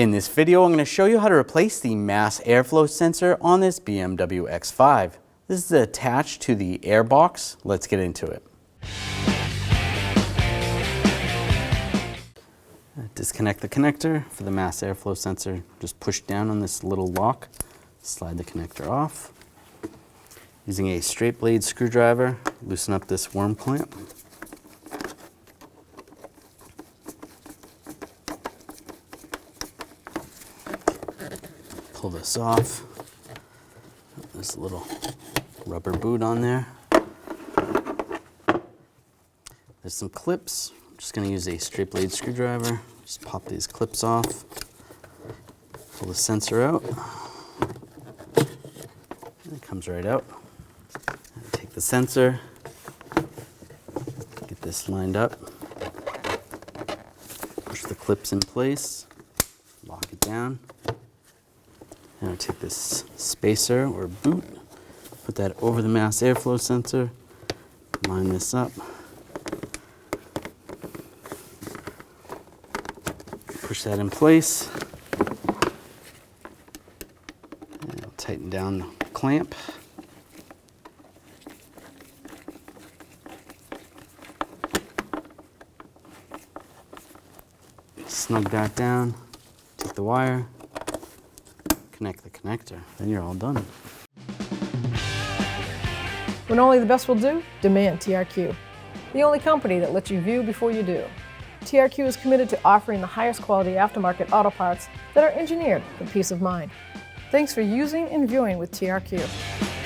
In this video, I'm going to show you how to replace the mass airflow sensor on this BMW X5. This is attached to the air box. Let's get into it. Disconnect the connector for the mass airflow sensor. Just push down on this little lock, slide the connector off. Using a straight blade screwdriver, loosen up this worm clamp. Pull this off. This little rubber boot on there. There's some clips. I'm just going to use a straight blade screwdriver. Just pop these clips off. Pull the sensor out. And it comes right out. And take the sensor. Get this lined up. Push the clips in place. Lock it down. Now take this spacer or boot, put that over the mass airflow sensor, line this up, push that in place, and I'll tighten down the clamp. Snug that down, take the wire, connect the connector, then you're all done. When only the best will do, demand TRQ. The only company that lets you view before you do. TRQ is committed to offering the highest quality aftermarket auto parts that are engineered for peace of mind. Thanks for using and viewing with TRQ.